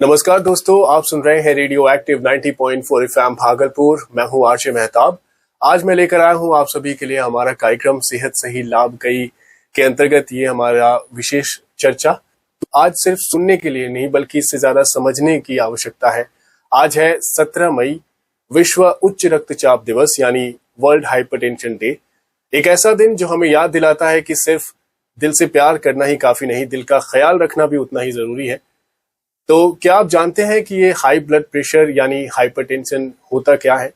नमस्कार दोस्तों, आप सुन रहे हैं रेडियो एक्टिव 90.4 एफएम भागलपुर। मैं हूं आरजे मेहताब। आज मैं लेकर आया हूं आप सभी के लिए हमारा कार्यक्रम सेहत सही लाभ कई के अंतर्गत ये हमारा विशेष चर्चा। आज सिर्फ सुनने के लिए नहीं बल्कि इससे ज्यादा समझने की आवश्यकता है। आज है 17 मई, विश्व उच्च रक्तचाप दिवस यानी वर्ल्ड हाइपरटेंशन डे। एक ऐसा दिन जो हमें याद दिलाता है कि सिर्फ दिल से प्यार करना ही काफी नहीं, दिल का ख्याल रखना भी उतना ही जरूरी है। तो क्या आप जानते हैं कि ये हाई ब्लड प्रेशर यानी हाइपरटेंशन होता क्या है?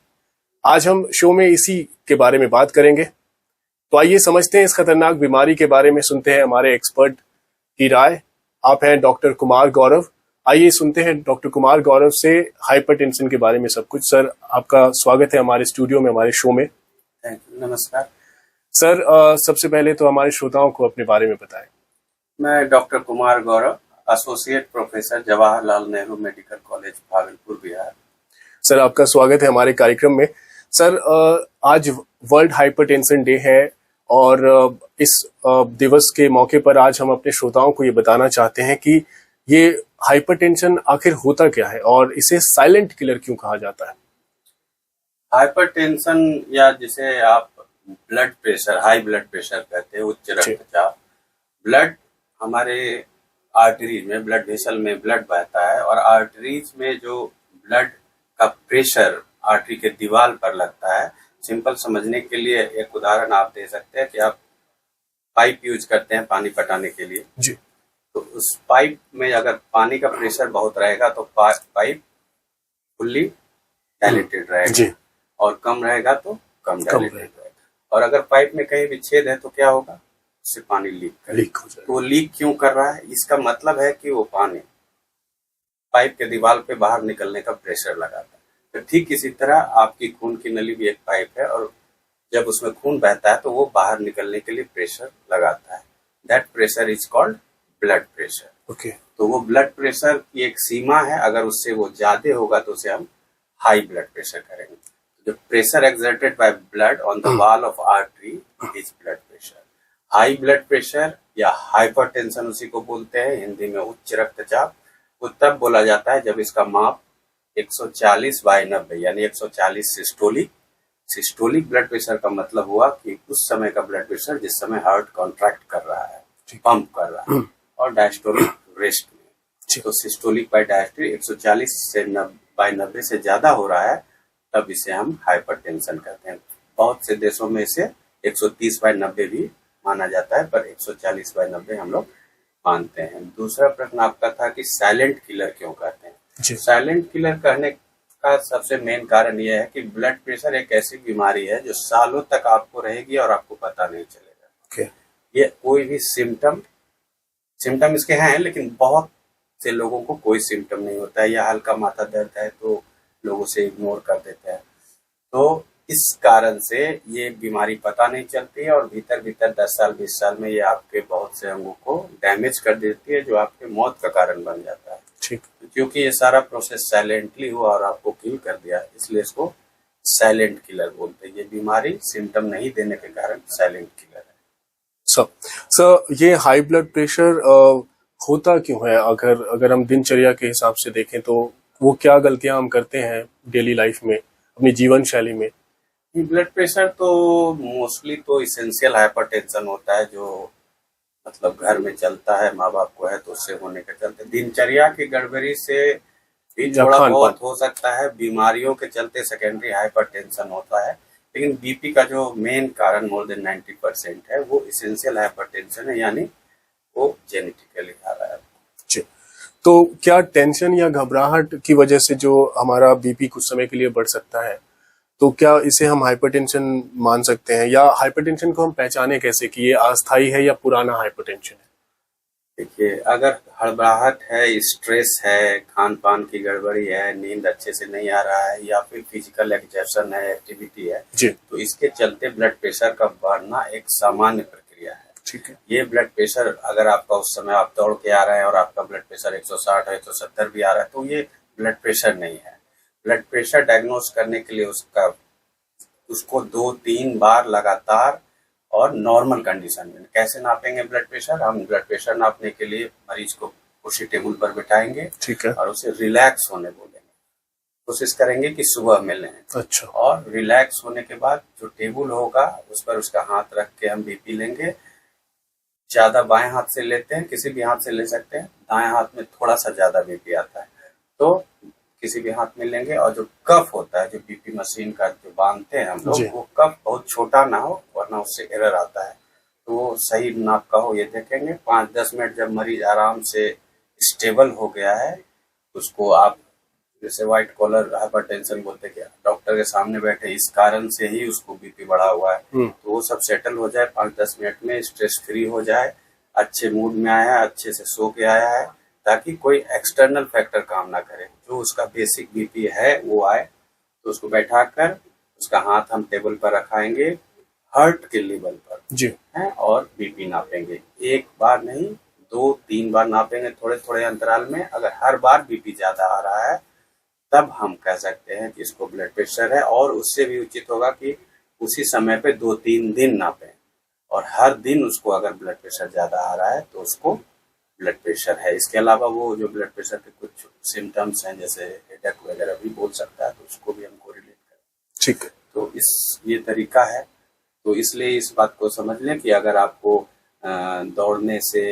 आज हम शो में इसी के बारे में बात करेंगे। तो आइए समझते हैं इस खतरनाक बीमारी के बारे में, सुनते हैं हमारे एक्सपर्ट की राय। आप हैं डॉक्टर कुमार गौरव। आइए सुनते हैं डॉक्टर कुमार गौरव से हाइपरटेंशन के बारे में सब कुछ। सर, आपका स्वागत है हमारे स्टूडियो में, हमारे शो में। Thank you. नमस्कार सर, सबसे पहले तो हमारे श्रोताओं को अपने बारे में बताएं। मैं doctor Kumar Gaurav, associate professor, Jawaharlal Nehru medical college, Bhagalpur, Bihar. Sir, आपका स्वागत है हमारे कार्यक्रम में। सर, आज वर्ल्ड हाइपरटेंशन डे है और इस दिवस के मौके पर आज हम अपने श्रोताओं को ये बताना चाहते हैं कि ये हाइपरटेंशन आखिर होता क्या है और इसे साइलेंट किलर क्यों कहा जाता है। हाइपरटेंशन या जिसे आप blood pressure, high blood pressure कहते हैं, उच्च रक्तचाप। ब्लड हमारे आर्टरीज में, ब्लड वेसल में ब्लड बहता है और आर्टरीज में जो ब्लड का प्रेशर आर्टरी के दीवार पर लगता है। सिंपल समझने के लिए एक उदाहरण आप दे सकते हैं कि आप पाइप यूज करते हैं पानी पटाने के लिए जी। तो उस पाइप में अगर पानी का प्रेशर बहुत रहेगा तो पाइप फुल्ली डायलेटेड रहेगा जी। और कम रहेगा तो कम डायलेटेड रहेगा। और अगर पाइप में कहीं भी छेद है तो क्या होगा, उससे पानी लीक हो जाएगा। तो वो लीक क्यों कर रहा है? इसका मतलब है कि वो पानी पाइप के दीवार पे बाहर निकलने का प्रेशर लगाता है। तो ठीक इसी तरह आपकी खून की नली भी एक पाइप है और जब उसमें खून बहता है तो वो बाहर निकलने के लिए प्रेशर लगाता है। That pressure is called blood pressure. Okay. तो वो ब्लड प्रेशर की एक सीमा है, अगर उससे वो ज्यादा होगा तो उसे हम हाई ब्लड प्रेशर करेंगे। जो pressure exerted by blood on the wall of artery is blood pressure. High blood pressure या हाइपरटेंशन उसी को बोलते हैं, हिंदी में उच्च रक्तचाप। वो तब बोला जाता है जब इसका माप 140/90 यानी 140 सिस्टोलिक ब्लड प्रेशर का मतलब हुआ कि उस समय का ब्लड प्रेशर जिस समय हार्ट कॉन्ट्रैक्ट कर रहा है, पंप कर रहा है, और डायस्टोलिक रेस्ट में। तो सिस्टोलिक बाय डायस्टोलिक 140/90 से ज्यादा हो रहा है तब इसे हम हाइपरटेंशन कहते हैं। बहुत से देशों में इसे 130/90 भी माना जाता है, पर 140/90 हम लोग मानते हैं। दूसरा प्रश्न आपका था कि साइलेंट किलर क्यों कहते हैं। साइलेंट किलर कहने का सबसे मेन कारण यह है कि ब्लड प्रेशर एक ऐसी बीमारी है जो सालों तक आपको रहेगी और आपको पता नहीं चलेगा। ये कोई भी सिम्टम इसके हैं, लेकिन बहुत से लोगों को कोई सिम्टम नहीं होता है, या हल्का माथा दर्द है तो लोग उसे इग्नोर कर देते हैं। तो इस कारण से ये बीमारी पता नहीं चलती है और भीतर 10 साल 20 साल में ये आपके बहुत से अंगों को डैमेज कर देती है, जो आपके मौत का कारण बन जाता है। ठीक। क्योंकि ये सारा प्रोसेस साइलेंटली हुआ और आपको किल कर दिया, इसलिए इसको साइलेंट किलर बोलते हैं। ये बीमारी सिम्टम नहीं देने के कारण साइलेंट किलर है। सर, ये हाई ब्लड प्रेशर होता क्यों है? अगर हम दिनचर्या के हिसाब से देखें तो वो क्या गलतियां हम करते हैं डेली लाइफ में, अपनी जीवन शैली में? ब्लड प्रेशर तो मोस्टली तो इसेंशियल हाइपरटेंशन होता है, जो मतलब घर में चलता है, माँ बाप को है तो उससे होने के चलते। दिनचर्या की गड़बड़ी से भी थोड़ा बहुत हो सकता है। बीमारियों के चलते सेकेंडरी हाइपरटेंशन होता है, लेकिन बीपी का जो मेन कारण मोर देन 90% है वो इसेंशियल हाइपरटेंशन है, यानी वो जेनेटिकली आ रहा है। तो क्या टेंशन या घबराहट की वजह से जो हमारा बीपी कुछ समय के लिए बढ़ सकता है, तो क्या इसे हम हाइपरटेंशन मान सकते हैं? या हाइपरटेंशन को हम पहचाने कैसे कि ये अस्थायी है या पुराना हाइपरटेंशन है? देखिए, अगर हड़बड़ाहट है, स्ट्रेस है, खान पान की गड़बड़ी है, नींद अच्छे से नहीं आ रहा है, या फिर फिजिकल एक्सर्शन है, एक्टिविटी है जी, तो इसके चलते ब्लड प्रेशर का बढ़ना एक सामान्य प्रक्रिया है। ठीक है। ये ब्लड प्रेशर अगर आपका उस समय आप दौड़ के आ रहे हैं और आपका ब्लड प्रेशर 160 है, 170 भी आ रहा है, तो ये ब्लड प्रेशर नहीं है। ब्लड प्रेशर डायग्नोस करने के लिए उसको 2-3 बार लगातार और नॉर्मल कंडीशन में। कैसे नापेंगे ब्लड प्रेशर? हम ब्लड प्रेशर नापने के लिए मरीज को कुर्सी टेबल पर बिठाएंगे, ठीक है। और उसे रिलैक्स होने बोलेंगे। कोशिश करेंगे कि सुबह मिलें। अच्छा। और रिलैक्स होने के बाद जो टेबल होगा उस पर उसका हाथ रख के हम बीपी लेंगे। ज्यादा बाएं हाथ से लेते हैं, किसी भी हाथ से ले सकते हैं, दाएं हाथ में थोड़ा सा ज्यादा बीपी आता है तो किसी भी हाथ में लेंगे। और जो कफ होता है, जो बीपी मशीन का जो बांधते हैं हम लोग, वो कफ बहुत छोटा ना हो, वरना उससे एरर आता है। तो वो सही नाप का हो ये देखेंगे। 5-10 मिनट जब मरीज आराम से स्टेबल हो गया है, उसको आप जैसे व्हाइट कॉलर हाइपरटेंशन बोलते हैं, डॉक्टर के सामने बैठे इस कारण से ही उसको बीपी बढ़ा हुआ है, तो वो सब सेटल हो जाए 5-10 मिनट में, स्ट्रेस फ्री हो जाए, अच्छे मूड में आया है, अच्छे से सो के आया है, ताकि कोई एक्सटर्नल फैक्टर काम ना करे, जो उसका बेसिक बीपी है वो आए। तो उसको बैठा कर उसका हाथ हम टेबल पर रखाएंगे, हार्ट के लेवल पर जी है, और बीपी नापेंगे। एक बार नहीं, 2-3 बार नापेंगे थोड़े थोड़े अंतराल में। अगर हर बार बीपी ज्यादा आ रहा है तब हम कह सकते हैं कि इसको ब्लड प्रेशर है। और उससे भी उचित होगा कि उसी समय पे 2-3 दिन नापें, और हर दिन उसको अगर ब्लड प्रेशर ज्यादा आ रहा है तो उसको ब्लड प्रेशर है। इसके अलावा वो जो ब्लड प्रेशर के कुछ सिम्टम्स हैं, जैसे हेडेक वगैरह भी बोल सकता है, तो उसको भी हमको रिलेट करें। ठीक है। तो ये तरीका है। तो इसलिए इस बात को समझ लें कि अगर आपको दौड़ने से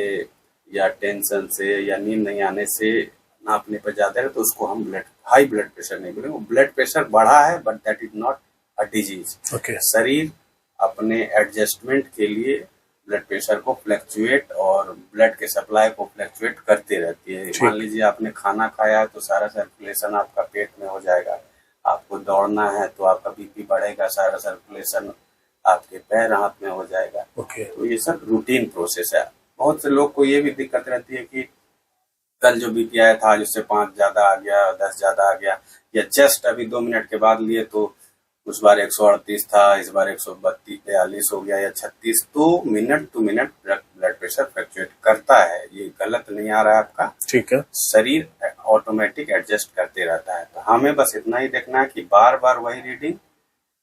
या टेंशन से या नींद नहीं आने से नापने पर ज्यादा है, तो उसको हम हाई ब्लड प्रेशर नहीं बोलेंगे। ब्लड प्रेशर बढ़ा है, but that is not a disease. शरीर अपने एडजस्टमेंट के लिए ब्लड प्रेशर को फ्लक्चुएट और ब्लड के सप्लाई को फ्लक्चुएट करते रहती है। मान लीजिए आपने खाना खाया तो सारा सर्कुलेशन आपका पेट में हो जाएगा, आपको दौड़ना है तो आपका बीपी बढ़ेगा, सारा सर्कुलेशन आपके पैर हाथ में हो जाएगा। तो ये सब रूटीन प्रोसेस है। बहुत से लोग को ये भी दिक्कत रहती है कि कल जो बीपी आया था आज उससे 5 ज्यादा आ गया, 10 ज्यादा आ गया, या जस्ट अभी 2 मिनट के बाद लिए तो उस बार 138 था, इस बार 132-42 हो गया या 36। तो minute to minute blood pressure fluctuate करता है, ये गलत नहीं आ रहा है आपका, ठीक है। शरीर ऑटोमेटिक एडजस्ट करते रहता है। तो हमें बस इतना ही देखना है कि बार बार वही रीडिंग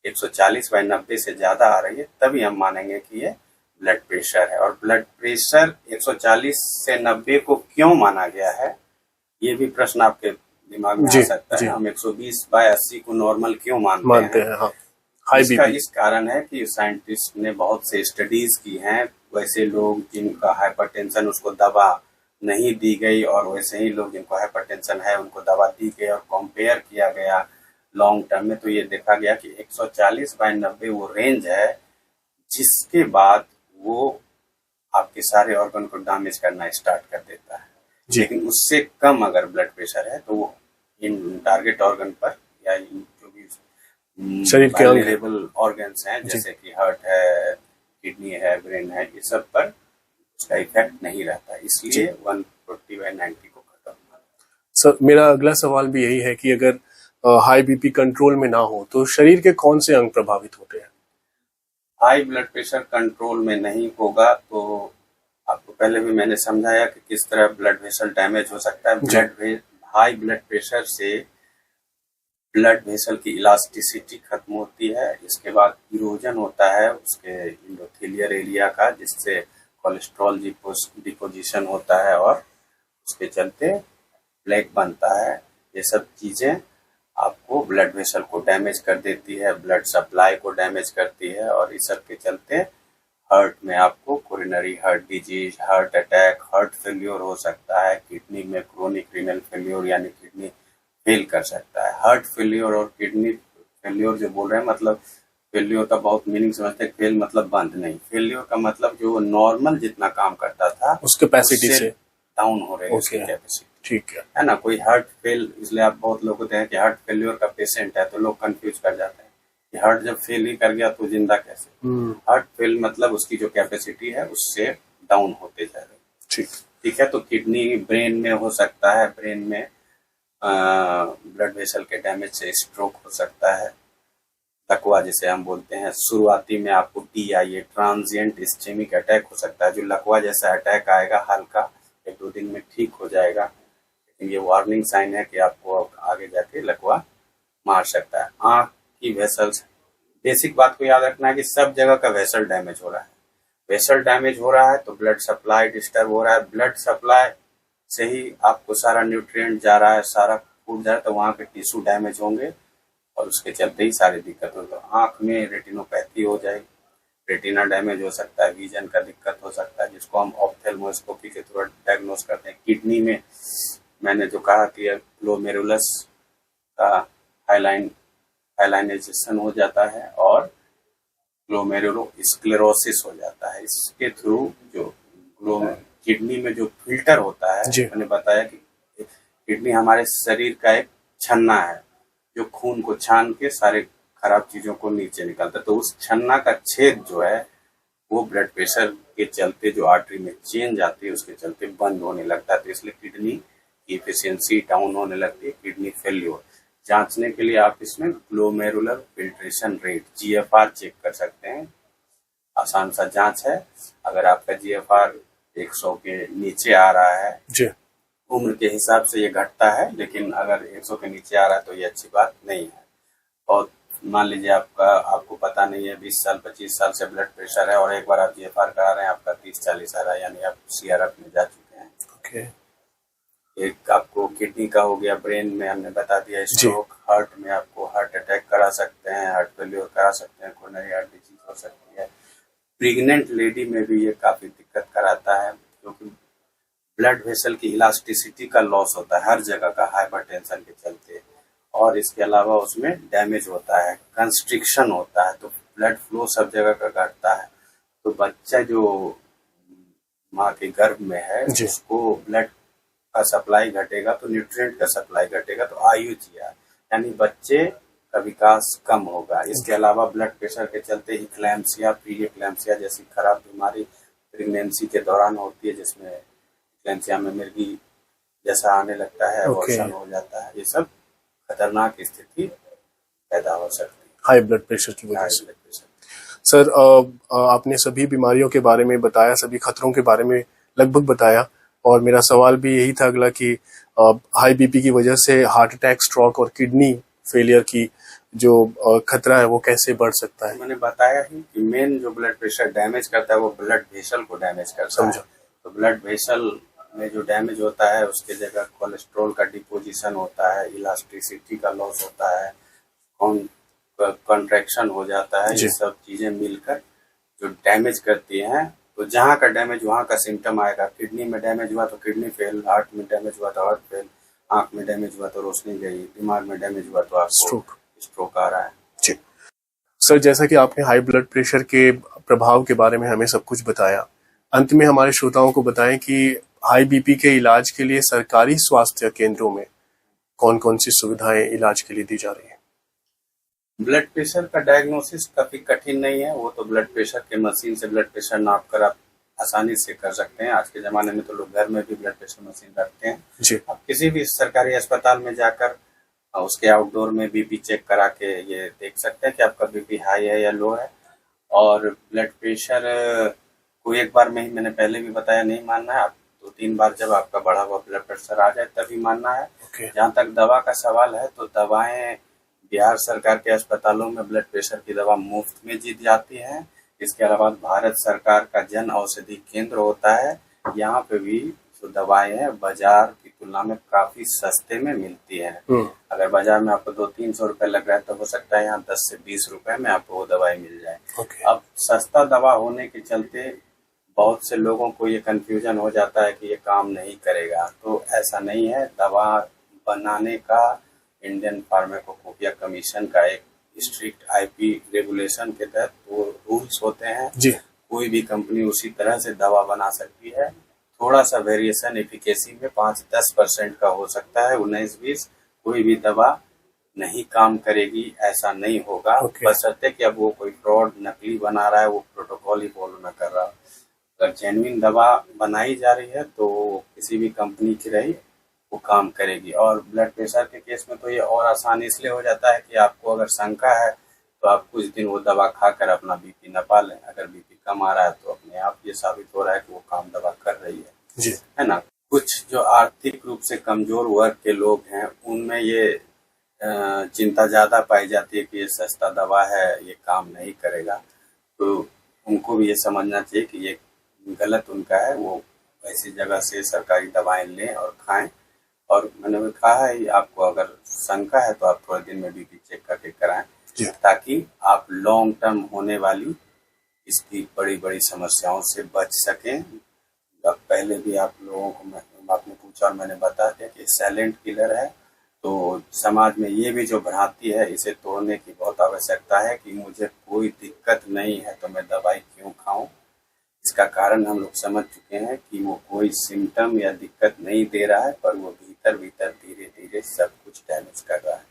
140/90 से ज्यादा आ रही है, तभी हम मानेंगे कि ये ब्लड प्रेशर है। और ब्लड प्रेशर 140 से 90 को क्यों माना गया है, ये भी प्रश्न आपके दिमाग में आ सकता है। हम 120/80 को नॉर्मल क्यों मानते हैं? हाँ। इसका इस कारण है कि साइंटिस्ट ने बहुत से स्टडीज की हैं। वैसे लोग जिनका हाइपरटेंशन उसको दवा नहीं दी गई, और वैसे ही लोग जिनको हाइपरटेंशन है उनको दवा दी गई, और कंपेयर किया गया लॉन्ग टर्म में, तो ये देखा गया कि 140/90 वो रेंज है जिसके बाद वो आपके सारे ऑर्गन को डैमेज करना स्टार्ट कर देता है। लेकिन उससे कम अगर ब्लड प्रेशर है तो वो इन टारगेट ऑर्गन पर या इन जो भी शरीर के वल्नरेबल ऑर्गन्स हैं, जैसे कि हार्ट है, किडनी है, ब्रेन है, ये सब पर उसका इफेक्ट नहीं रहता। इसलिए 140/90 को खत्म करना। सर मेरा अगला सवाल भी यही है कि अगर हाई बीपी कंट्रोल में ना हो तो शरीर के कौन से अंग प्रभावित होते हैं? हाई ब्लड प्रेशर कंट्रोल में नहीं होगा तो आपको पहले भी मैंने समझाया कि किस तरह ब्लड वेसल डैमेज हो सकता है। हाई ब्लड प्रेशर से ब्लड वेसल की इलास्टिसिटी खत्म होती है, इसके बाद इरोजन होता है उसके इंडोथेलियल एरिया का, जिससे कोलेस्ट्रॉल डिपोजिशन होता है और उसके चलते प्लेक बनता है। ये सब चीजें आपको ब्लड वेसल को डैमेज कर देती है, ब्लड सप्लाई को डैमेज करती है, और इस सब के चलते हार्ट में आपको coronary heart disease, heart attack, heart failure हो सकता है। किडनी में क्रोनिक रीनल फेल्योर यानी किडनी फेल कर सकता है। हार्ट फेल्योर और किडनी फेल्योर जो बोल रहे हैं, मतलब फेल्योर का बहुत मीनिंग समझते हैं। फेल मतलब बंद नहीं, फेल्योर का मतलब जो नॉर्मल जितना काम करता था उस कैपेसिटी से डाउन हो रही है उसकी कैपेसिटी। ठीक है ना। कोई हार्ट फेल, इसलिए आप बहुत लोग होते हैं कि हार्ट फेल्योर का पेशेंट है तो लोग कंफ्यूज कर जाते हैं कि हार्ट जब फेल ही कर गया तो जिंदा कैसे। हार्ट फेल मतलब उसकी जो कैपेसिटी है उससे डाउन होते जा रहे। ठीक है। तो किडनी ब्रेन में हो सकता है, ब्रेन में ब्लड वेसल के डैमेज से स्ट्रोक हो सकता है। लकवा जिसे हम बोलते हैं, शुरुआती में आपको TIA ट्रांजिएंट इस्चेमिक अटैक हो सकता है। जो लकवा जैसा अटैक आएगा हल्का, 1-2 दिन में ठीक हो जाएगा, लेकिन ये वार्निंग साइन है कि आपको आगे जाके लकवा मार सकता है। आंख की वेसल्स, बेसिक बात को याद रखना है कि सब जगह का वेसल डैमेज हो रहा है। वेसल डैमेज हो रहा है तो ब्लड सप्लाई डिस्टर्ब हो रहा है। ब्लड सप्लाई से ही आपको सारा न्यूट्रिएंट जा रहा है, सारा फूड जा रहा है, तो वहाँ के टिश्यू डैमेज होंगे और उसके चलते ही सारी दिक्कत होगी। आंख में रेटिनोपैथी हो जाएगी, रेटिना डैमेज हो सकता है, विजन का दिक्कत हो सकता है, जिसको हम ऑप्थेल्मोस्कोपी के थ्रू डायग्नोस करते हैं। किडनी में मैंने जो कहा कि ग्लोमेरुलस का हाइलाइनेशन हो जाता है और ग्लोमेरुलोस्क्लेरोसिस हो जाता है। इसके थ्रू जो किडनी में जो फिल्टर होता है, मैंने बताया कि किडनी हमारे शरीर का एक छन्ना है जो खून को छान के सारे खराब चीजों को नीचे निकालता है। तो उस छन्ना का छेद जो है वो ब्लड प्रेशर के चलते जो आर्टरी में चेंज आती है उसके चलते बंद होने लगता है। तो इसलिए किडनी की एफिशिएंसी डाउन होने लगती है, किडनी फेल्योर। जांचने के लिए आप इसमें glomerular filtration rate GFR check कर सकते हैं। आसान सा जांच है। अगर आपका GFR 100 के नीचे आ रहा है जी, उम्र के हिसाब से ये घटता है, लेकिन अगर 100 के नीचे आ रहा है तो ये अच्छी बात नहीं है। और मान लीजिए आपको पता नहीं है, 20 साल 25 साल से ब्लड प्रेशर है और एक बार आप GFR करा रहे हैं, आपका 30-40 आ रहा है, यानी आप CRF में जा चुके हैं। ओके। एक आपको किडनी का हो गया, ब्रेन में हमने बता दिया, स्ट्रोक, हार्ट में आपको हार्ट अटैक करा सकते हैं, हार्ट फेल्योर करा सकते हैं, कोरोनरी हार्ट डिजीज हो सकती है। प्रेग्नेंट लेडी में भी ये काफी दिक्कत कराता है क्योंकि ब्लड वेसल की इलास्टिसिटी का लॉस होता है हर जगह का हाइपरटेंशन के चलते, और इसके अलावा उसमें डैमेज होता है, कंस्ट्रिक्शन होता है, तो ब्लड फ्लो सब जगह का घटता है। तो बच्चा जो माँ के गर्भ में है उसको ब्लड का सप्लाई घटेगा तो न्यूट्रिएंट का सप्लाई घटेगा, तो आयु जिया यानी बच्चे का विकास कम होगा। इसके अलावा ब्लड प्रेशर के चलते इक्लैम्सिया, प्री इक्लैम्सिया जैसी खराब बीमारी प्रेगनेंसी के दौरान होती है, जिसमें इक्लैम्सिया में मिर्गी जैसा आने लगता है, अबॉर्शन हो जाता है। ये सब खतरनाक स्थिति पैदा हो सकती है हाई ब्लड प्रेशर की वजह से। सर, आपने सभी बीमारियों के बारे में बताया, सभी खतरों के बारे में लगभग बताया, और मेरा सवाल भी यही था अगला कि हाई बीपी की वजह से हार्ट अटैक, स्ट्रोक और किडनी फेलियर की जो खतरा है वो कैसे बढ़ सकता है? मैंने बताया ही कि मेन जो ब्लड प्रेशर डैमेज करता है वो ब्लड वेसल को डैमेज करता है। तो ब्लड वेसल में जो डैमेज होता है उसके जगह कोलेस्ट्रॉल का डिपोजिशन होता है, इलास्टिसिटी का लॉस होता है, कॉन्ट्रैक्शन हो जाता है। ये सब चीजें मिलकर जो डैमेज करती हैं, तो जहाँ का डैमेज वहाँ का सिम्टम आएगा। किडनी में डैमेज हुआ तो किडनी फेल, हार्ट में डैमेज हुआ तो हार्ट फेल, आंख में डैमेज हुआ तो रोशनी गई, दिमाग में डैमेज हुआ तो आपको स्ट्रोक आ रहा है। जी सर, जैसा कि आपने हाई ब्लड प्रेशर के प्रभाव के बारे में हमें सब कुछ बताया, अंत में हमारे श्रोताओं को बताएं कि हाई बीपी के इलाज के लिए सरकारी स्वास्थ्य केंद्रों में कौन कौन सी सुविधाएं इलाज के लिए दी जा रही है? ब्लड प्रेशर का डायग्नोसिस काफी कठिन नहीं है। वो तो ब्लड प्रेशर के मशीन से ब्लड प्रेशर नाप कर आप आसानी से कर सकते हैं। आज के जमाने में तो लोग घर में भी ब्लड प्रेशर मशीन रखते हैं। आप किसी भी सरकारी अस्पताल में जाकर उसके आउटडोर में बीपी चेक करा के ये देख सकते हैं कि आपका बीपी हाई है या लो है। और ब्लड प्रेशर को एक बार में ही, मैंने पहले भी बताया, नहीं मानना है। आप 2-3 बार जब आपका बढ़ा हुआ ब्लड प्रेशर आ जाए तभी मानना है। जहाँ तक दवा का सवाल है तो दवाएं बिहार सरकार के अस्पतालों में ब्लड प्रेशर की दवा मुफ्त में दी जाती है। इसके अलावा भारत सरकार का जन औषधि केंद्र होता है, यहाँ पे भी जो दवाएं हैं बाजार की तुलना में काफी सस्ते में मिलती है। अगर बाजार में आपको 200-300 रुपए लग रहा है तो हो सकता है यहाँ 10 से 20 रुपए में आपको वो दवाई मिल जाए। अब सस्ता दवा होने के चलते बहुत से लोगों को ये कंफ्यूजन हो जाता है कि ये काम नहीं करेगा, तो ऐसा नहीं है। दवा बनाने का इंडियन फार्माकोपिया कमीशन का एक स्ट्रिक्ट IP रेगुलेशन के तहत वो रूल्स होते हैं जी। कोई भी कंपनी उसी तरह से दवा बना सकती है। थोड़ा सा वेरिएशन एफिकेसी में 5-10% का हो सकता है, 19-20। कोई भी दवा नहीं काम करेगी ऐसा नहीं होगा, बशर्ते कि अब वो कोई फ्रॉड नकली बना रहा है, वो प्रोटोकॉल ही फॉलो न कर रहा। अगर जेन्युइन दवा बनाई जा रही है तो किसी भी कंपनी की रही वो काम करेगी। और ब्लड प्रेशर के केस में तो ये और आसान इसलिए हो जाता है कि आपको अगर शंका है तो आप कुछ दिन वो दवा खाकर अपना बीपी नपा लें। अगर बीपी कम आ रहा है तो अपने आप ये साबित हो रहा है कि वो काम दवा कर रही है जी, है ना। कुछ जो आर्थिक रूप से कमजोर वर्ग के लोग हैं उनमें ये चिंता ज्यादा पाई जाती है कि ये सस्ता दवा है, ये काम नहीं करेगा। तो उनको भी ये समझना चाहिए कि ये गलत उनका है, वो ऐसी जगह से सरकारी दवाएं लें और खाएं। और मैंने भी कहा है आपको अगर शंका है तो आप थोड़े दिन में बीपी चेक करके कराएं, ताकि आप लॉन्ग टर्म होने वाली इसकी बड़ी बड़ी समस्याओं से बच सकें। पहले भी आप लोगों को आपने पूछा और मैंने बता दिया कि साइलेंट किलर है। तो समाज में ये भी जो भ्रांति है इसे तोड़ने की बहुत आवश्यकता है कि मुझे कोई दिक्कत नहीं है तो मैं दवाई क्यों खाऊं। इसका कारण हम लोग समझ चुके हैं कि वो कोई सिम्टम या दिक्कत नहीं दे रहा है, पर वो भीतर भीतर धीरे धीरे सब कुछ डैमेज कर रहा है।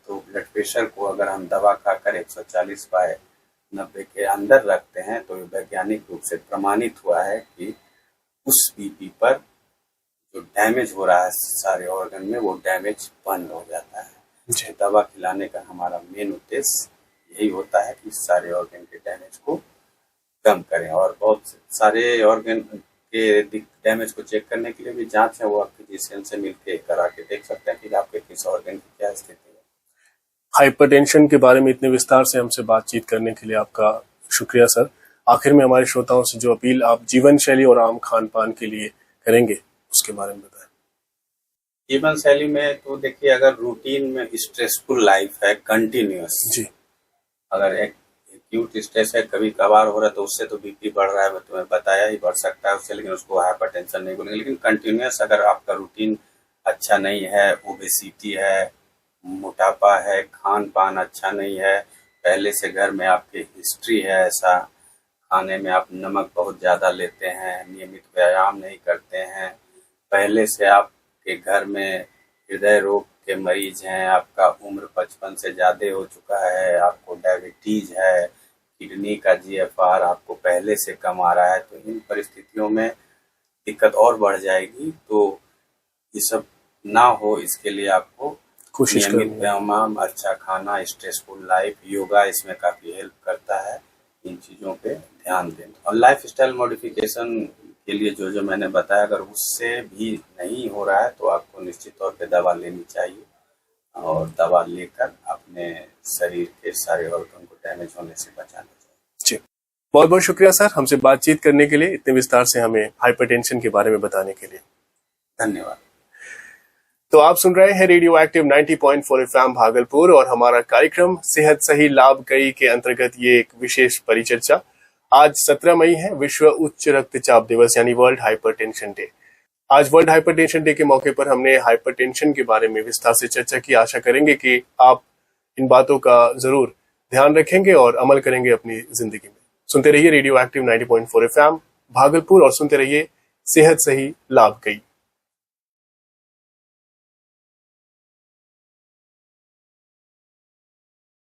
तो ब्लड प्रेशर को अगर हम दवा खाकर 140/90 के अंदर रखते हैं तो वैज्ञानिक रूप से प्रमाणित हुआ है कि उस बीपी पर जो डैमेज हो रहा है सारे ऑर्गन में वो डैमेज बंद हो जाता है। दवा खिलाने का हमारा मेन उद्देश्य यही होता है कि सारे ऑर्गन के डैमेज को कम करें। और बहुत सारे ऑर्गन के डैमेज को चेक करने के लिए भी जांच है, वो आप फिजिशियन से मिलकर करा के देख सकते हैं कि आपके किस ऑर्गन की क्या स्थिति है। हाइपरटेंशन के बारे में इतने विस्तार से हमसे बातचीत करने के लिए आपका शुक्रिया सर। आखिर में हमारे श्रोताओं से जो अपील आप जीवन शैली और आम खान पान के लिए करेंगे उसके बारे में बताएं। जीवन शैली में तो देखिए, अगर रूटीन में स्ट्रेसफुल लाइफ है कंटिन्यूअस जी, अगर एक एक्यूट स्ट्रेस है कभी कभार हो रहा है तो उससे तो बीपी बढ़ रहा है, मैं तुम्हें बताया ही बढ़ सकता है उससे, लेकिन उसको हाइपरटेंशन नहीं बोलेंगे। लेकिन कंटिन्यूअस अगर आपका रूटीन अच्छा नहीं है, ओबेसिटी है, मोटापा है, खान पान अच्छा नहीं है, पहले से घर में आपकी हिस्ट्री है ऐसा, खाने में आप नमक बहुत ज़्यादा लेते हैं, नियमित व्यायाम नहीं करते हैं, पहले से आपके घर में हृदय रोग के मरीज हैं, आपका उम्र 55 से ज़्यादा हो चुका है, आपको डायबिटीज है, किडनी का GFR आपको पहले से कम आ रहा है, तो इन परिस्थितियों में दिक्कत और बढ़ जाएगी। तो ये सब ना हो इसके लिए आपको नियमित व्यायाम, अच्छा खाना, स्ट्रेसफुल लाइफ, योगा इसमें काफ़ी हेल्प करता है। इन चीज़ों पे ध्यान दें और लाइफस्टाइल मॉडिफिकेशन के लिए जो जो मैंने बताया, अगर उससे भी नहीं हो रहा है तो आपको निश्चित तौर पे दवा लेनी चाहिए और दवा लेकर अपने शरीर के सारे ऑर्गन को डैमेज होने से बचाना चाहिए। जी, बहुत बहुत शुक्रिया सर हमसे बातचीत करने के लिए, इतने विस्तार से हमें हाइपरटेंशन के बारे में बताने के लिए। धन्यवाद। तो आप सुन रहे हैं रेडियो एक्टिव 90.4 FM भागलपुर और हमारा कार्यक्रम सेहत सही लाभ कई के अंतर्गत ये एक विशेष परिचर्चा। आज 17 मई है, विश्व उच्च रक्तचाप दिवस यानी वर्ल्ड हाइपरटेंशन डे। आज वर्ल्ड हाइपरटेंशन डे के मौके पर हमने हाइपरटेंशन के बारे में विस्तार से चर्चा की। आशा करेंगे कि आप इन बातों का जरूर ध्यान रखेंगे और अमल करेंगे अपनी जिंदगी में। सुनते रहिए रेडियो एक्टिव 90.4 FM भागलपुर और सुनते रहिए सेहत सही लाभ कई।